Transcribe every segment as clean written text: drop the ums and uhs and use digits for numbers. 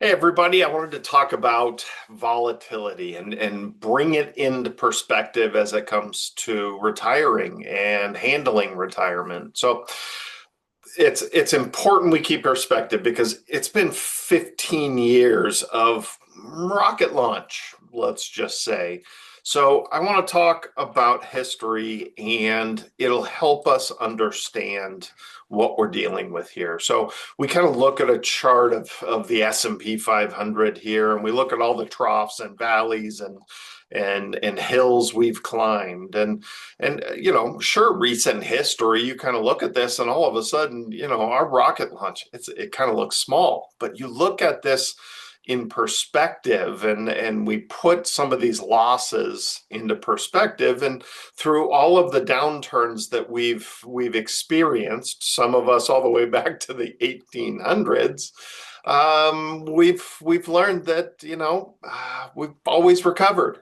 Hey everybody, I wanted to talk about volatility and bring it into perspective as it comes to retiring and handling retirement. So it's important we keep perspective because it's been 15 years of rocket launch, let's just say. So I want to talk about history and it'll help us understand what we're dealing with here. So we kind of look at a chart of the S&P 500 here, and we look at all the troughs and valleys and hills we've climbed. And sure, recent history, you kind of look at this and all of a sudden, our rocket launch, it kind of looks small. But you look at this in perspective and we put some of these losses into perspective, and through all of the downturns that we've experienced, some of us all the way back to the 1800s, we've learned that we've always recovered.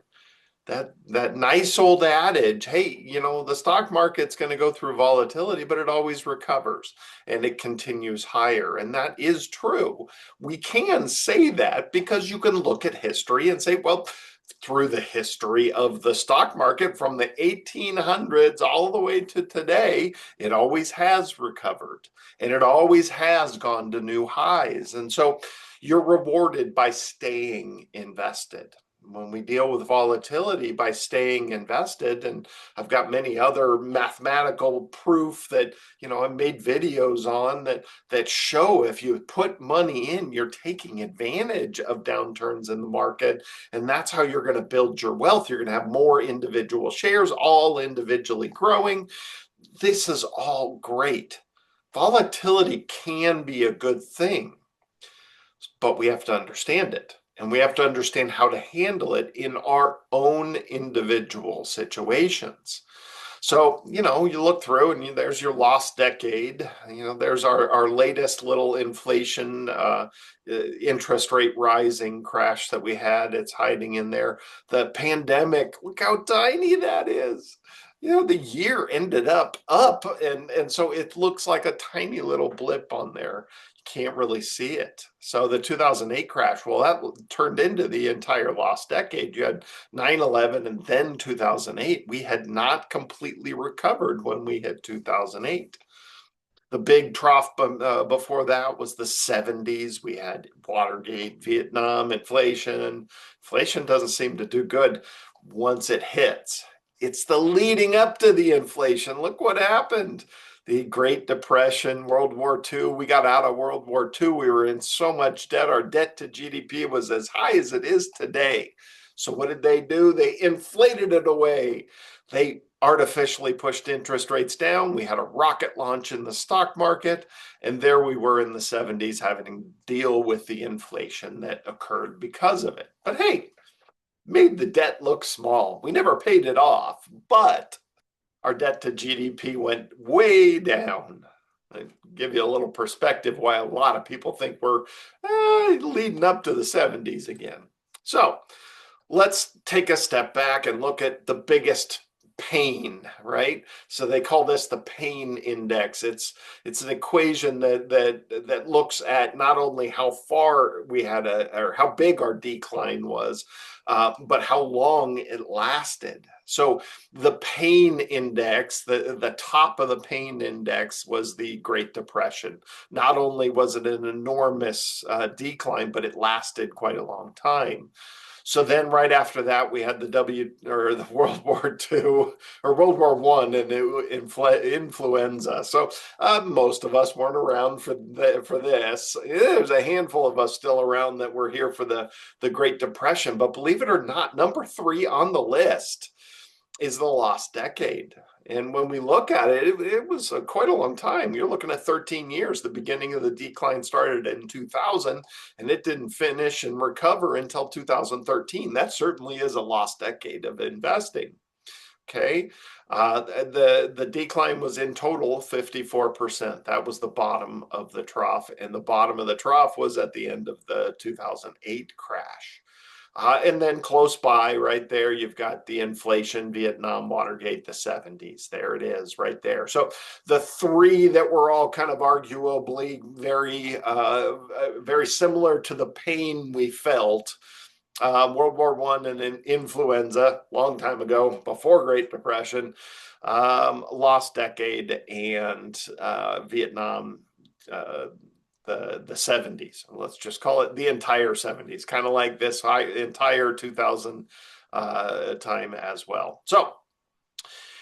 That nice old adage, hey, the stock market's going to go through volatility, but it always recovers and it continues higher. And that is true. We can say that because you can look at history and say, well, through the history of the stock market from the 1800s all the way to today, it always has recovered and it always has gone to new highs. And so you're rewarded by staying invested. When we deal with volatility, by staying invested, and I've got many other mathematical proof that I've made videos on that show if you put money in, you're taking advantage of downturns in the market, and that's how you're going to build your wealth. You're going to have more individual shares, all individually growing. This is all great. Volatility can be a good thing, but we have to understand it. And we have to understand how to handle it in our own individual situations. So, you look through and there's your lost decade. There's our latest little inflation, interest rate rising crash that we had. It's hiding in there. The pandemic, look how tiny that is. The year ended up, and so it looks like a tiny little blip on there. Can't really see it. So the 2008 crash, well, that turned into the entire lost decade. You had 9/11 and then 2008. We had not completely recovered when we hit 2008. The big trough before that was the 70s. We had Watergate, Vietnam, inflation. Inflation doesn't seem to do good once it hits. It's the leading up to the inflation. Look what happened. The Great Depression, World War II. We got out of World War II. We were in so much debt. Our debt to GDP was as high as it is today. So what did they do? They inflated it away. They artificially pushed interest rates down. We had a rocket launch in the stock market. And there we were in the 70s having to deal with the inflation that occurred because of it. But hey, made the debt look small. We never paid it off, but our debt to GDP went way down. I give you a little perspective why a lot of people think we're leading up to the 70s again. So let's take a step back and look at the biggest pain, right? So they call this the pain index. It's an equation that looks at not only how far we had or how big our decline was, but how long it lasted. So the pain index, the top of the pain index was the Great Depression. Not only was it an enormous decline, but it lasted quite a long time. So then right after that, we had the World War II or World War One and influenza. So most of us weren't around for this. There's a handful of us still around that were here for the Great Depression. But believe it or not, number 3 on the list is the lost decade. And when we look at it, it was quite a long time. You're looking at 13 years. The beginning of the decline started in 2000, and it didn't finish and recover until 2013. That certainly is a lost decade of investing. Okay. The decline was in total 54%. That was the bottom of the trough. And the bottom of the trough was at the end of the 2008 crash. And then close by right there, you've got the inflation, Vietnam, Watergate, the 70s. There it is right there. So the three that were all kind of arguably very similar to the pain we felt. World War One and an influenza, long time ago, before Great Depression, lost decade, and Vietnam, uh, the 70s. Let's just call it the entire 70s, kind of like this entire 2000 time as well. So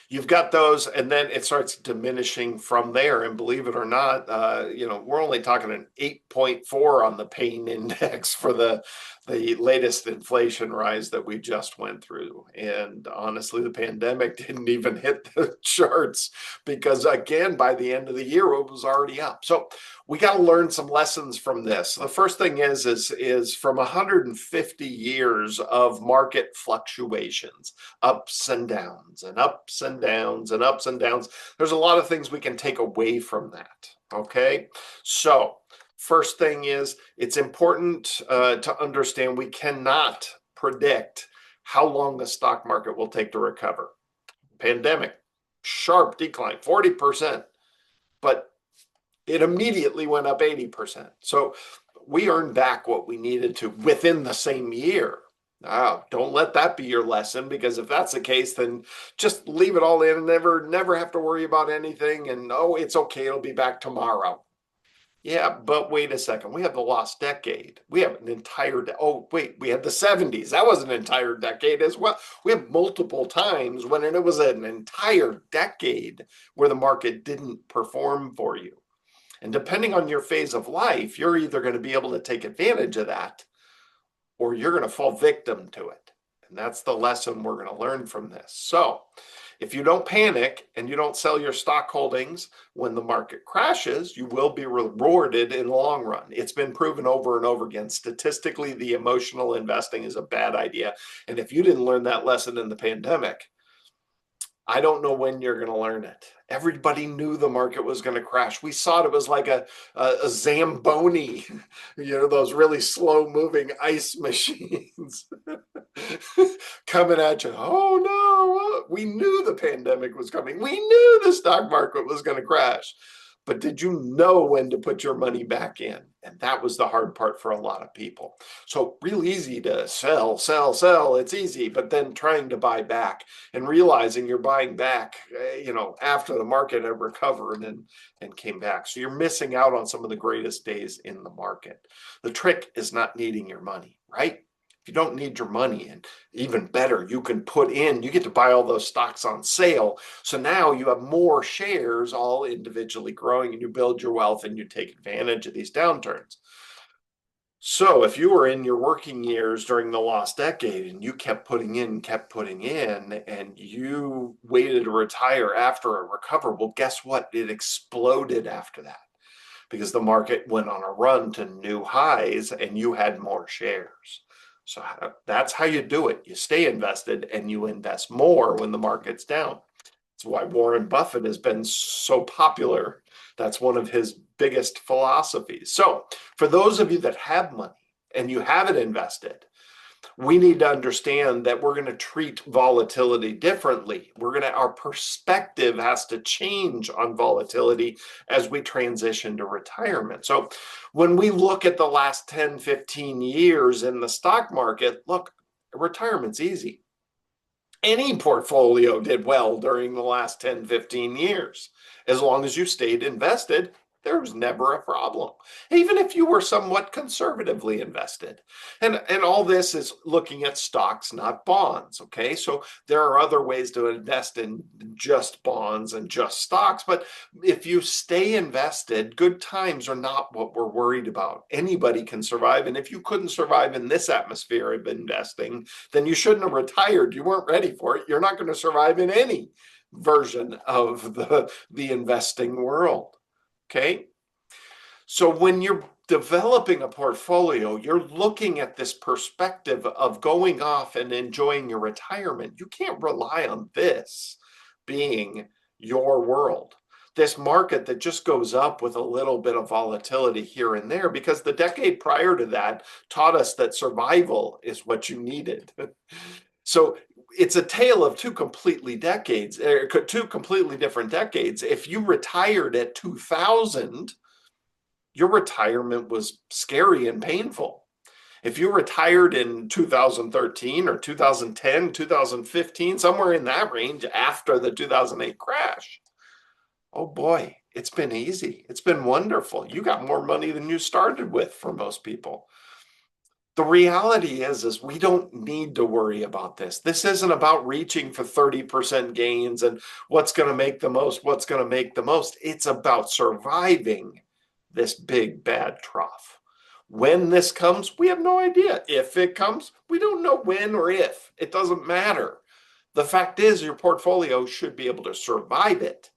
you've got those, and then it starts diminishing from there. And believe it or not, we're only talking an 8.4 on the pain index for the latest inflation rise that we just went through. And honestly, the pandemic didn't even hit the charts because, again, by the end of the year, it was already up. So we got to learn some lessons from this. The first thing is from 150 years of market fluctuations, ups and downs and ups and downs and ups and downs. There's a lot of things we can take away from that. Okay, so first thing is it's important to understand we cannot predict how long the stock market will take to recover. Pandemic, sharp decline, 40%, but it immediately went up 80%. So we earned back what we needed to within the same year. Don't let that be your lesson, because if that's the case, then just leave it all in and never have to worry about anything. And it's okay, it'll be back tomorrow. Yeah, but wait a second. We have the lost decade. We have an entire we had the 70s. That was an entire decade as well. We have multiple times when it was an entire decade where the market didn't perform for you. And depending on your phase of life, you're either going to be able to take advantage of that or you're going to fall victim to it. And that's the lesson we're going to learn from this. So if you don't panic and you don't sell your stock holdings when the market crashes, you will be rewarded in the long run. It's been proven over and over again. Statistically, the emotional investing is a bad idea. And if you didn't learn that lesson in the pandemic, I don't know when you're going to learn it. Everybody knew the market was going to crash. We saw it was like a Zamboni, those really slow moving ice machines coming at you. Oh no, we knew the pandemic was coming. We knew the stock market was going to crash. But did you know when to put your money back in? And that was the hard part for a lot of people. So real easy to sell. It's easy, but then trying to buy back and realizing you're buying back, after the market had recovered and came back. So you're missing out on some of the greatest days in the market. The trick is not needing your money, right? You don't need your money, and even better, you get to buy all those stocks on sale. So now you have more shares all individually growing, and you build your wealth and you take advantage of these downturns. So if you were in your working years during the lost decade and you kept putting in, and you waited to retire after a recover, well, guess what? It exploded after that because the market went on a run to new highs and you had more shares. So that's how you do it. You stay invested and you invest more when the market's down. That's why Warren Buffett has been so popular. That's one of his biggest philosophies. So for those of you that have money and you haven't invested, we need to understand that we're going to treat volatility differently. Our perspective has to change on volatility as we transition to retirement. So when we look at the last 10, 15 years in the stock market, look, retirement's easy. Any portfolio did well during the last 10, 15 years. As long as you stayed invested, there was never a problem, even if you were somewhat conservatively invested. And all this is looking at stocks, not bonds, okay? So there are other ways to invest in just bonds and just stocks, but if you stay invested, good times are not what we're worried about. Anybody can survive, and if you couldn't survive in this atmosphere of investing, then you shouldn't have retired. You weren't ready for it. You're not going to survive in any version of the investing world. Okay, so when you're developing a portfolio, you're looking at this perspective of going off and enjoying your retirement. You can't rely on this being your world. this market that just goes up with a little bit of volatility here and there, because the decade prior to that taught us that survival is what you needed. So it's a tale of two completely different decades. If you retired at 2000, your retirement was scary and painful. If you retired in 2013 or 2010, 2015, somewhere in that range after the 2008 crash, oh boy, it's been easy. It's been wonderful. You got more money than you started with for most people. The reality is we don't need to worry about this. This isn't about reaching for 30% gains and what's going to make the most, what's going to make the most. It's about surviving this big bad trough. When this comes, we have no idea. If it comes, we don't know when or if. It doesn't matter. The fact is, your portfolio should be able to survive it.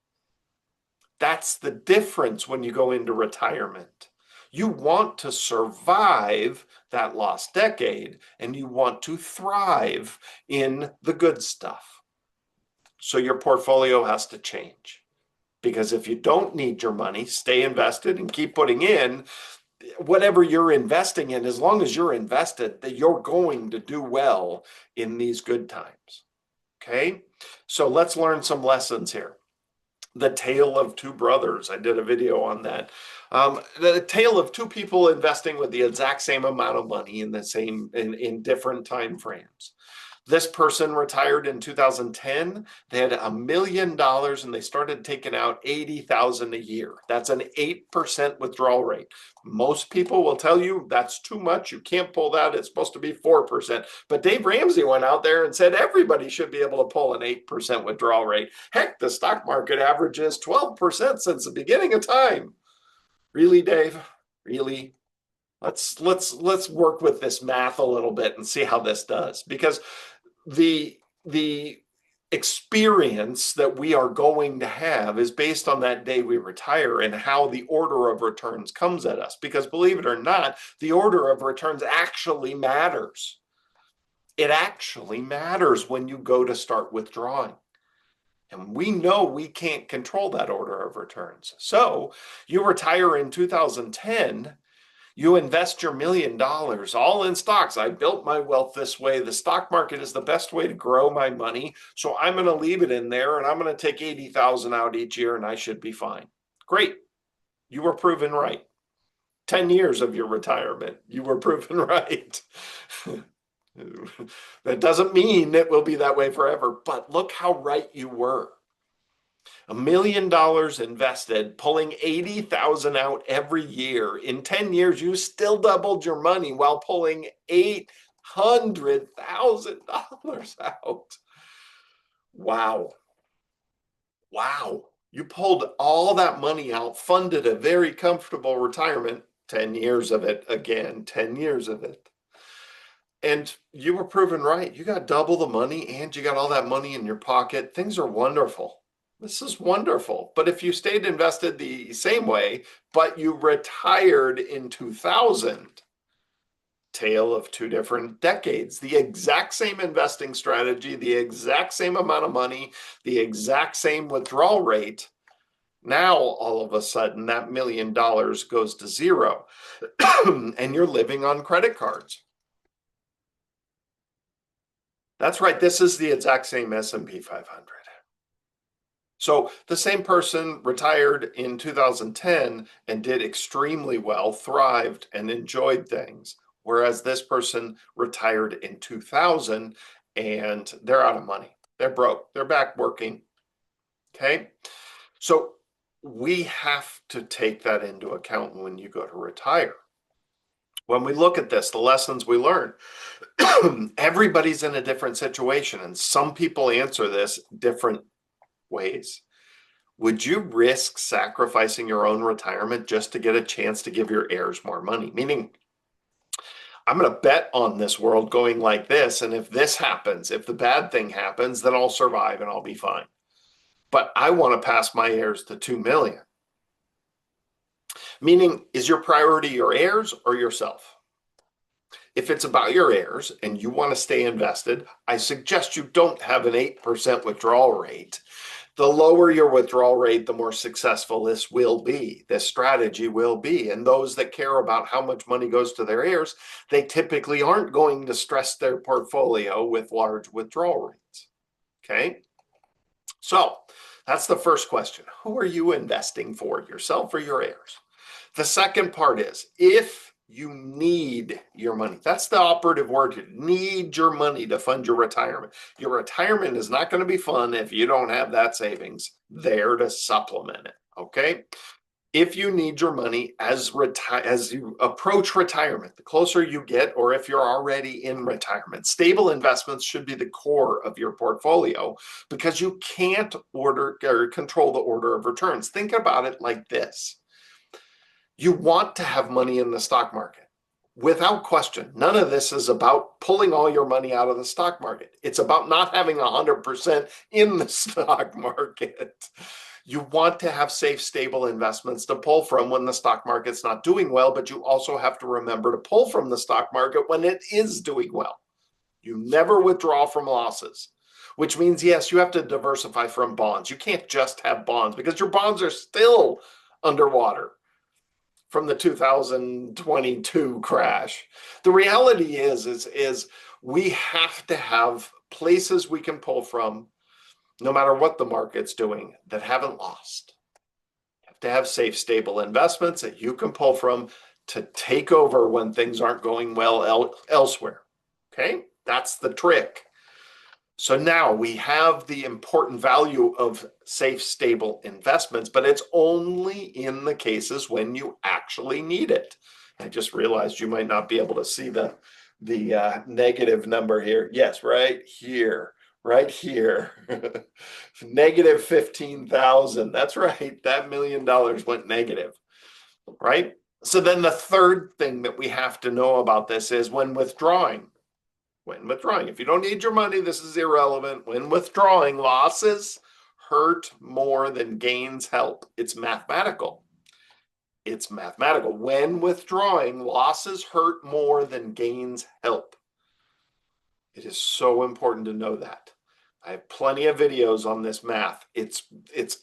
That's the difference when you go into retirement. You want to survive that lost decade, and you want to thrive in the good stuff. So your portfolio has to change. Because if you don't need your money, stay invested and keep putting in whatever you're investing in. As long as you're invested, that you're going to do well in these good times. Okay? So let's learn some lessons here. The Tale of Two Brothers. I did a video on that. The tale of two people investing with the exact same amount of money in different time frames. This person retired in 2010. They had $1 million and they started taking out $80,000 a year. That's an 8% withdrawal rate. Most people will tell you that's too much. You can't pull that. It's supposed to be 4%. But Dave Ramsey went out there and said everybody should be able to pull an 8% withdrawal rate. Heck, the stock market averages 12% since the beginning of time. Really, Dave? Really? Let's work with this math a little bit and see how this does, because the experience that we are going to have is based on that day we retire and how the order of returns comes at us. Because believe it or not, the order of returns actually matters. It actually matters when you go to start withdrawing. And we know we can't control that order of returns. So you retire in 2010, you invest your $1 million all in stocks. I built my wealth this way. The stock market is the best way to grow my money. So I'm going to leave it in there and I'm going to take 80,000 out each year and I should be fine. Great. You were proven right. 10 years of your retirement, you were proven right. That doesn't mean it will be that way forever, but look how right you were. $1 million invested, pulling 80,000 out every year. In 10 years, you still doubled your money while pulling $800,000 out. Wow. Wow. You pulled all that money out, funded a very comfortable retirement, 10 years of it again, 10 years of it. And you were proven right. You got double the money and you got all that money in your pocket. Things are wonderful. This is wonderful. But if you stayed invested the same way, but you retired in 2000, tale of two different decades, the exact same investing strategy, the exact same amount of money, the exact same withdrawal rate. Now, all of a sudden, that $1 million goes to zero and you're living on credit cards. That's right. This is the exact same S&P 500. So the same person retired in 2010 and did extremely well, thrived, and enjoyed things. Whereas this person retired in 2000 and they're out of money. They're broke. They're back working. Okay. So we have to take that into account when you go to retire. When we look at this, the lessons we learn, everybody's in a different situation, and some people answer this different ways. Would you risk sacrificing your own retirement just to get a chance to give your heirs more money? Meaning, I'm going to bet on this world going like this, and if this happens, if the bad thing happens, then I'll survive and I'll be fine. But I want to pass my heirs to 2 million. Meaning, is your priority your heirs or yourself? If it's about your heirs and you want to stay invested, I suggest you don't have an 8% withdrawal rate. The lower your withdrawal rate, the more successful this will be. This strategy will be. And those that care about how much money goes to their heirs, they typically aren't going to stress their portfolio with large withdrawal rates. Okay. So that's the first question. Who are you investing for, yourself or your heirs? The second part is if you need your money. That's the operative word here. Need your money to fund your retirement. Your retirement is not going to be fun if you don't have that savings there to supplement it. Okay. If you need your money as you approach retirement, the closer you get, or if you're already in retirement, stable investments should be the core of your portfolio because you can't order or control the order of returns. Think about it like this. You want to have money in the stock market. Without question, none of this is about pulling all your money out of the stock market. It's about not having 100% in the stock market. You want to have safe, stable investments to pull from when the stock market's not doing well, but you also have to remember to pull from the stock market when it is doing well. You never withdraw from losses, which means, yes, you have to diversify from bonds. You can't just have bonds because your bonds are still underwater from the 2022 crash. The reality is we have to have places we can pull from no matter what the market's doing that haven't lost. You have to have safe, stable investments that you can pull from to take over when things aren't going well elsewhere. Okay, that's the trick. So now we have the important value of safe, stable investments, but it's only in the cases when you actually need it. I just realized you might not be able to see the negative number here. Yes, right here. Negative 15,000. That's right. That $1 million went negative, right? So then the third thing that we have to know about this is when withdrawing. If you don't need your money, this is irrelevant. When withdrawing, losses hurt more than gains help. It's mathematical. When withdrawing, losses hurt more than gains help. It is so important to know that. I have plenty of videos on this math. It's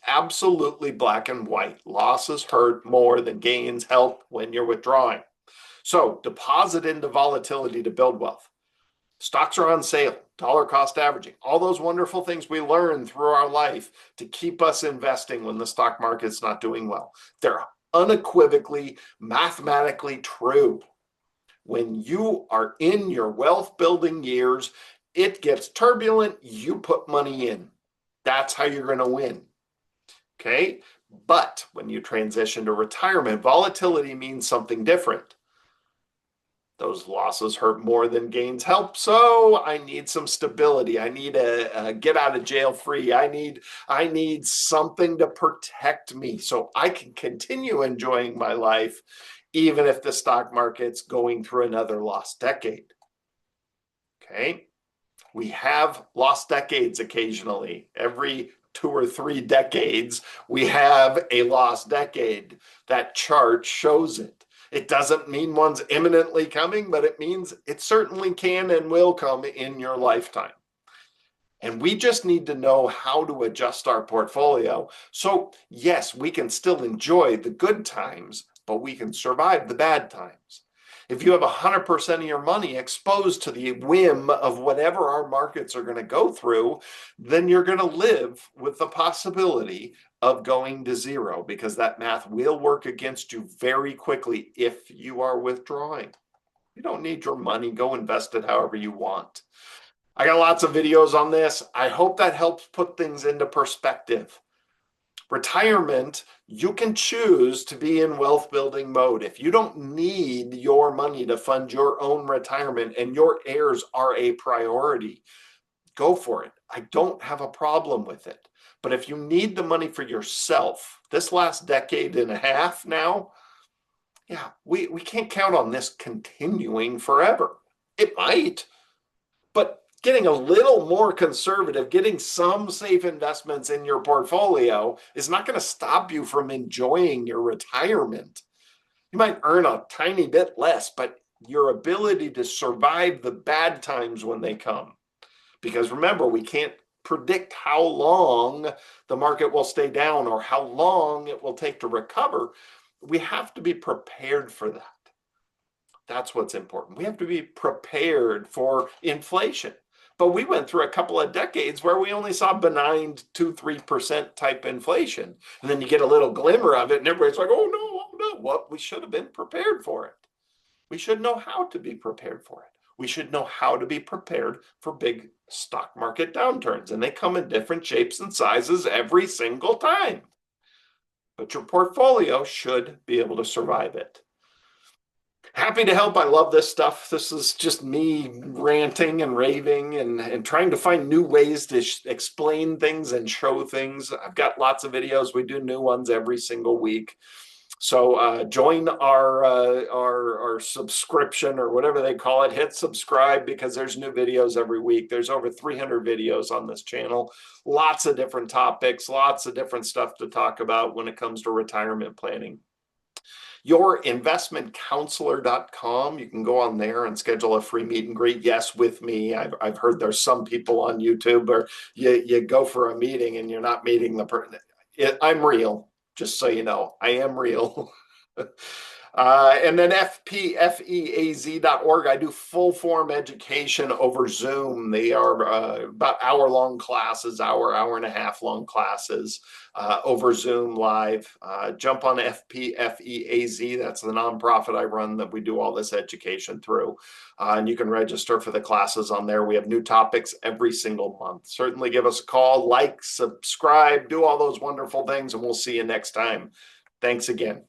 absolutely black and white. Losses hurt more than gains help when you're withdrawing. So deposit into volatility to build wealth. Stocks are on sale, dollar cost averaging, all those wonderful things we learn through our life to keep us investing when the stock market's not doing well. They're unequivocally, mathematically true. When you are in your wealth building years, it gets turbulent, you put money in. That's how you're going to win. Okay? But when you transition to retirement, volatility means something different. Those losses hurt more than gains help. So I need some stability. I need a get out of jail free. I need something to protect me so I can continue enjoying my life even if the stock market's going through another lost decade. Okay. We have lost decades occasionally. Every 2 or 3 decades, we have a lost decade. That chart shows it. It doesn't mean one's imminently coming, but it means it certainly can and will come in your lifetime. And we just need to know how to adjust our portfolio. So yes, we can still enjoy the good times, but we can survive the bad times. If you have 100% of your money exposed to the whim of whatever our markets are going to go through, then you're going to live with the possibility of going to zero because that math will work against you very quickly if you are withdrawing. You don't need your money. Go invest it however you want. I got lots of videos on this. I hope that helps put things into perspective. Retirement, you can choose to be in wealth building mode. If you don't need your money to fund your own retirement and your heirs are a priority, go for it. I don't have a problem with it. But if you need the money for yourself, this last decade and a half now, yeah, we can't count on this continuing forever. It might, but getting a little more conservative, getting some safe investments in your portfolio is not going to stop you from enjoying your retirement. You might earn a tiny bit less, but your ability to survive the bad times when they come. Because remember, we can't predict how long the market will stay down or how long it will take to recover. We have to be prepared for that. That's what's important. We have to be prepared for inflation. But we went through a couple of decades where we only saw benign 2-3% type inflation. And then you get a little glimmer of it, and everybody's like, oh no, oh no. Well, we should have been prepared for it. We should know how to be prepared for it. We should know how to be prepared for big stock market downturns. And they come in different shapes and sizes every single time. But your portfolio should be able to survive it. Happy to help. I love this stuff. This is just me ranting and raving and trying to find new ways to explain things and show things. I've got lots of videos. We do new ones every single week. So join our subscription or whatever they call it. Hit subscribe because there's new videos every week. There's over 300 videos on this channel. Lots of different topics, lots of different stuff to talk about when it comes to retirement planning. Yourinvestmentcounselor.com. You can go on there and schedule a free meet and greet. Yes, with me. I've heard there's some people on YouTube where you go for a meeting and you're not meeting the person. I'm real, just so you know. I am real. And then fpfeaz.org. I do full form education over Zoom. They are about hour-long classes, hour and a half long classes over Zoom live. Jump on FPFEAZ. That's the nonprofit I run that we do all this education through. And you can register for the classes on there. We have new topics every single month. Certainly give us a call, like, subscribe, do all those wonderful things, and we'll see you next time. Thanks again.